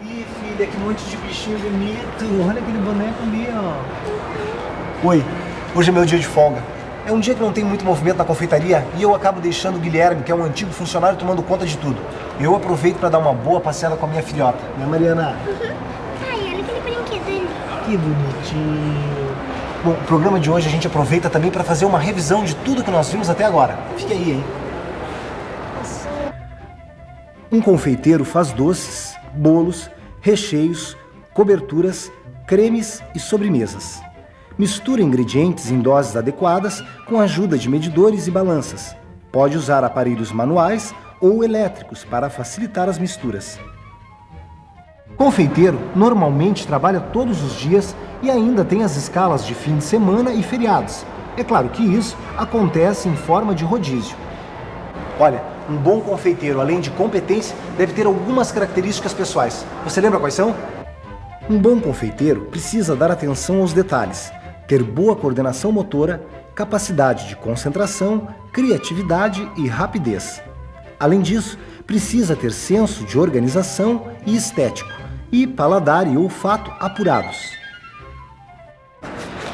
Ih, filha, que monte de bichinho bonito. Olha aquele boneco ali, ó. Oi, hoje é meu dia de folga. É um dia que não tem muito movimento na confeitaria e eu acabo deixando o Guilherme, que é um antigo funcionário, tomando conta de tudo. Eu aproveito para dar uma boa passeada com a minha filhota, né, Mariana? Ai, olha aquele brinquedo ali. Que bonitinho. Bom, o programa de hoje a gente aproveita também para fazer uma revisão de tudo que nós vimos até agora. Fique aí, hein? Um confeiteiro faz doces, bolos, recheios, coberturas, cremes e sobremesas. Mistura ingredientes em doses adequadas com a ajuda de medidores e balanças. Pode usar aparelhos manuais ou elétricos para facilitar as misturas. Confeiteiro normalmente trabalha todos os dias e ainda tem as escalas de fim de semana e feriados. É claro que isso acontece em forma de rodízio. Olha, um bom confeiteiro, além de competência, deve ter algumas características pessoais. Você lembra quais são? Um bom confeiteiro precisa dar atenção aos detalhes, ter boa coordenação motora, capacidade de concentração, criatividade e rapidez. Além disso, precisa ter senso de organização e estético, e paladar e olfato apurados.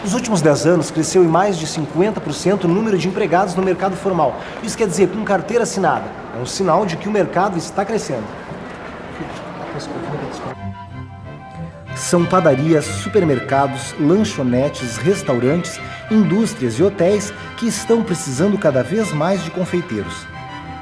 Nos últimos 10 anos, cresceu em mais de 50% o número de empregados no mercado formal. Isso quer dizer, com carteira assinada. É um sinal de que o mercado está crescendo. São padarias, supermercados, lanchonetes, restaurantes, indústrias e hotéis que estão precisando cada vez mais de confeiteiros.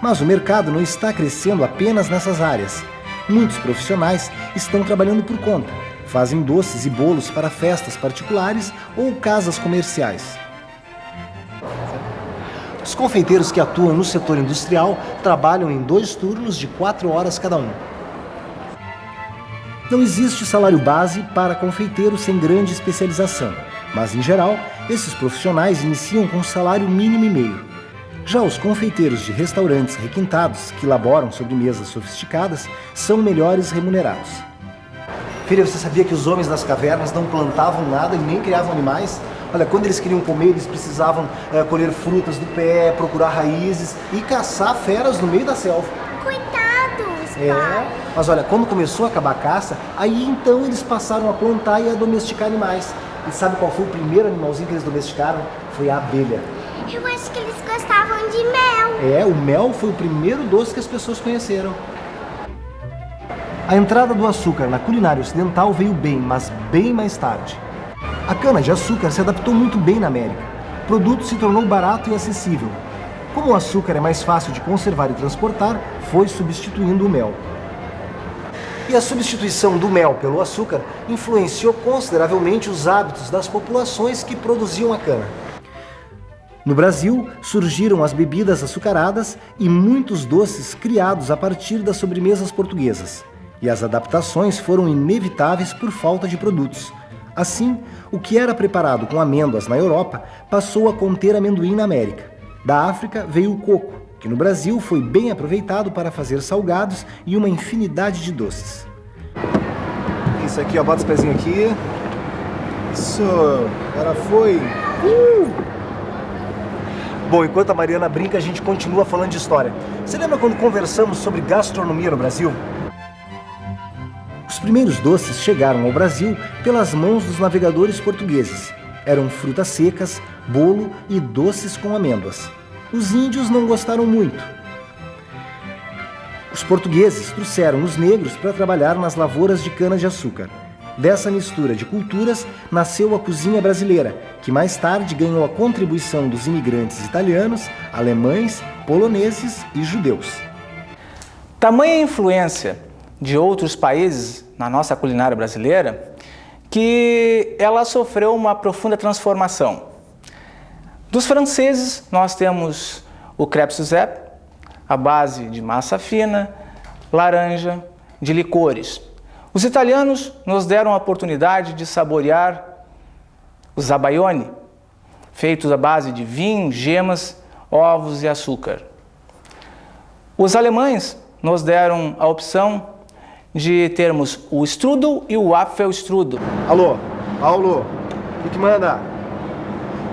Mas o mercado não está crescendo apenas nessas áreas. Muitos profissionais estão trabalhando por conta. Fazem doces e bolos para festas particulares ou casas comerciais. Os confeiteiros que atuam no setor industrial trabalham em 2 turnos de 4 horas cada um. Não existe salário base para confeiteiros sem grande especialização, mas, em geral, esses profissionais iniciam com um salário mínimo e meio. Já os confeiteiros de restaurantes requintados, que elaboram sobremesas sofisticadas, são melhores remunerados. Filha, você sabia que os homens das cavernas não plantavam nada e nem criavam animais? Olha, quando eles queriam comer, eles precisavam colher frutas do pé, procurar raízes e caçar feras no meio da selva. Coitados, pai. É, mas olha, quando começou a acabar a caça, aí então eles passaram a plantar e a domesticar animais. E sabe qual foi o primeiro animalzinho que eles domesticaram? Foi a abelha. Eu acho que eles gostavam de mel. É, o mel foi o primeiro doce que as pessoas conheceram. A entrada do açúcar na culinária ocidental veio bem, mas bem mais tarde. A cana-de-açúcar se adaptou muito bem na América. O produto se tornou barato e acessível. Como o açúcar é mais fácil de conservar e transportar, foi substituindo o mel. E a substituição do mel pelo açúcar influenciou consideravelmente os hábitos das populações que produziam a cana. No Brasil, surgiram as bebidas açucaradas e muitos doces criados a partir das sobremesas portuguesas. E as adaptações foram inevitáveis por falta de produtos. Assim, o que era preparado com amêndoas na Europa passou a conter amendoim na América. Da África veio o coco, que no Brasil foi bem aproveitado para fazer salgados e uma infinidade de doces. Isso aqui, ó, bota os pezinhos aqui. Isso, agora foi. Bom, enquanto a Mariana brinca, a gente continua falando de história. Você lembra quando conversamos sobre gastronomia no Brasil? Os primeiros doces chegaram ao Brasil pelas mãos dos navegadores portugueses. Eram frutas secas, bolo e doces com amêndoas. Os índios não gostaram muito. Os portugueses trouxeram os negros para trabalhar nas lavouras de cana-de-açúcar. Dessa mistura de culturas nasceu a cozinha brasileira, que mais tarde ganhou a contribuição dos imigrantes italianos, alemães, poloneses e judeus. Tamanha influência de outros países na nossa culinária brasileira que ela sofreu uma profunda transformação. Dos franceses, nós temos o crêpe Suzette, à base de massa fina, laranja, de licores. Os italianos nos deram a oportunidade de saborear o zabaione, feitos à base de vinho, gemas, ovos e açúcar. Os alemães nos deram a opção de termos o strudel e o Apfelstrudel. Alô, Paulo, o que manda?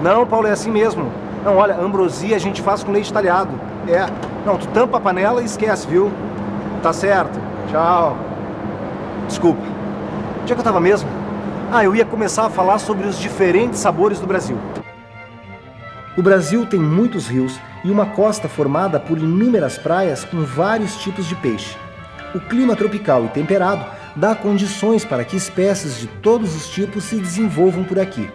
Não, Paulo, é assim mesmo. Não, olha, ambrosia a gente faz com leite talhado. É, não, tu tampa a panela e esquece, viu? Tá certo, tchau. Desculpa. Onde é que eu estava mesmo? Eu ia começar a falar sobre os diferentes sabores do Brasil. O Brasil tem muitos rios e uma costa formada por inúmeras praias com vários tipos de peixe. O clima tropical e temperado dá condições para que espécies de todos os tipos se desenvolvam por aqui.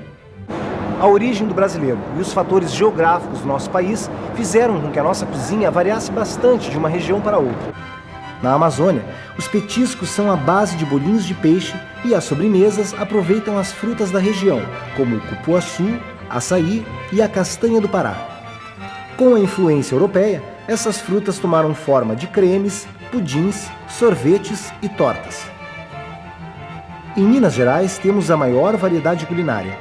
A origem do brasileiro e os fatores geográficos do nosso país fizeram com que a nossa cozinha variasse bastante de uma região para outra. Na Amazônia, os petiscos são a base de bolinhos de peixe e as sobremesas aproveitam as frutas da região, como o cupuaçu, açaí e a castanha do Pará. Com a influência europeia, essas frutas tomaram forma de cremes, pudins, sorvetes e tortas. Em Minas Gerais temos a maior variedade culinária.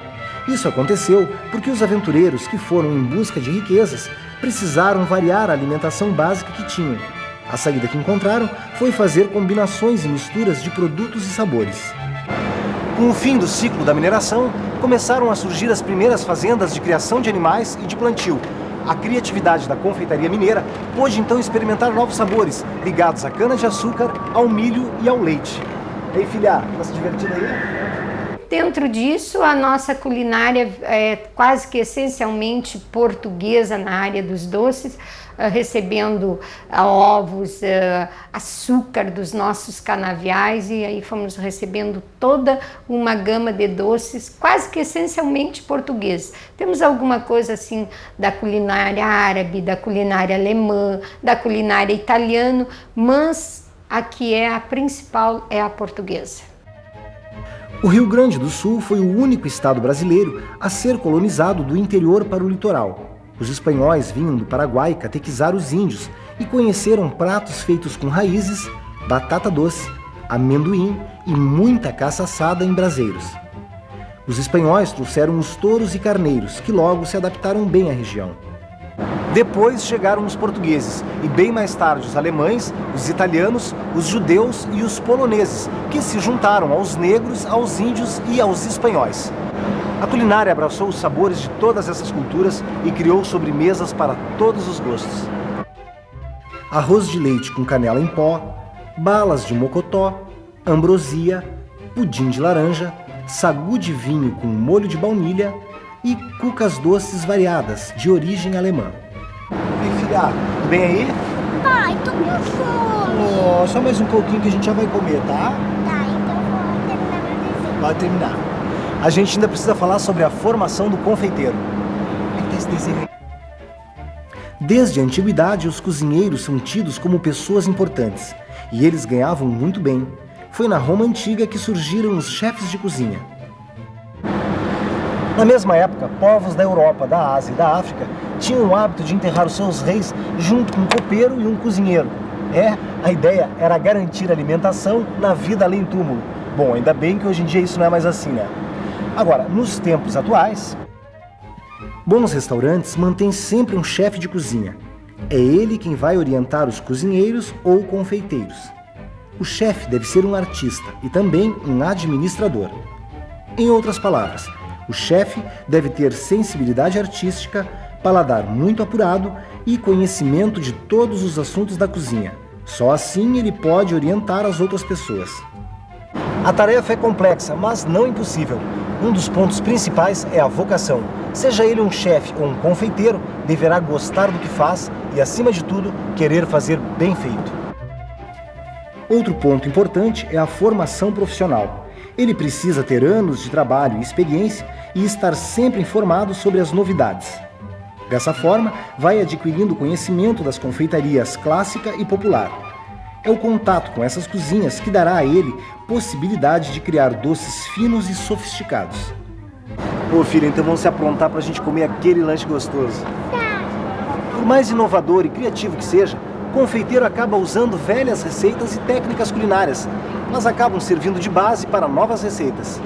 Isso aconteceu porque os aventureiros que foram em busca de riquezas precisaram variar a alimentação básica que tinham. A saída que encontraram foi fazer combinações e misturas de produtos e sabores. Com o fim do ciclo da mineração, começaram a surgir as primeiras fazendas de criação de animais e de plantio. A criatividade da confeitaria mineira pôde então experimentar novos sabores, ligados à cana-de-açúcar, ao milho e ao leite. E aí, filha, tá se divertindo aí? Dentro disso, a nossa culinária é quase que essencialmente portuguesa na área dos doces, recebendo ovos, açúcar dos nossos canaviais, e aí fomos recebendo toda uma gama de doces quase que essencialmente portugueses. Temos alguma coisa assim da culinária árabe, da culinária alemã, da culinária italiana, mas a que é a principal é a portuguesa. O Rio Grande do Sul foi o único estado brasileiro a ser colonizado do interior para o litoral. Os espanhóis vinham do Paraguai catequizar os índios e conheceram pratos feitos com raízes, batata doce, amendoim e muita caça assada em braseiros. Os espanhóis trouxeram os touros e carneiros, que logo se adaptaram bem à região. Depois chegaram os portugueses e bem mais tarde os alemães, os italianos, os judeus e os poloneses, que se juntaram aos negros, aos índios e aos espanhóis. A culinária abraçou os sabores de todas essas culturas e criou sobremesas para todos os gostos. Arroz de leite com canela em pó, balas de mocotó, ambrosia, pudim de laranja, sagu de vinho com molho de baunilha e cucas doces variadas de origem alemã. E filha, tudo bem aí? Pai, tô com fome. Só mais um pouquinho que a gente já vai comer, tá? Tá, então vou terminar meu desenho. Pode terminar. A gente ainda precisa falar sobre a formação do confeiteiro. Como é que tá esse desenho aí? Desde a antiguidade, os cozinheiros são tidos como pessoas importantes, e eles ganhavam muito bem. Foi na Roma Antiga que surgiram os chefes de cozinha. Na mesma época, povos da Europa, da Ásia e da África tinham o hábito de enterrar os seus reis junto com um copeiro e um cozinheiro. A ideia era garantir alimentação na vida além túmulo. Bom, ainda bem que hoje em dia isso não é mais assim, né? Agora, nos tempos atuais, bons restaurantes mantêm sempre um chefe de cozinha. É ele quem vai orientar os cozinheiros ou confeiteiros. O chefe deve ser um artista e também um administrador. Em outras palavras, o chefe deve ter sensibilidade artística, paladar muito apurado e conhecimento de todos os assuntos da cozinha. Só assim ele pode orientar as outras pessoas. A tarefa é complexa, mas não impossível. Um dos pontos principais é a vocação. Seja ele um chefe ou um confeiteiro, deverá gostar do que faz e, acima de tudo, querer fazer bem feito. Outro ponto importante é a formação profissional. Ele precisa ter anos de trabalho e experiência e estar sempre informado sobre as novidades. Dessa forma, vai adquirindo conhecimento das confeitarias clássica e popular. É o contato com essas cozinhas que dará a ele possibilidade de criar doces finos e sofisticados. Ô filha, então vamos se aprontar para a gente comer aquele lanche gostoso. Por mais inovador e criativo que seja, o confeiteiro acaba usando velhas receitas e técnicas culinárias. Elas acabam servindo de base para novas receitas.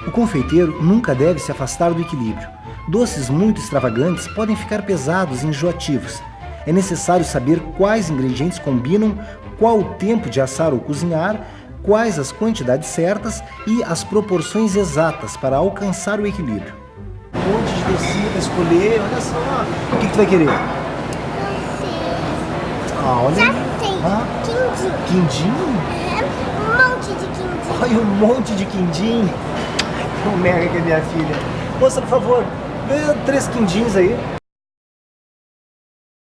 O confeiteiro nunca deve se afastar do equilíbrio. Doces muito extravagantes podem ficar pesados e enjoativos. É necessário saber quais ingredientes combinam, qual o tempo de assar ou cozinhar, quais as quantidades certas e as proporções exatas para alcançar o equilíbrio. Um monte de docinho para escolher, olha só. O que tu vai querer? Não sei. Olha. Já sei. Ah, Quindim. quindim? Um monte monte de quindim. Olha um monte de quindim. O Mega que é minha filha. Moça, por favor, ganha 3 quindins aí.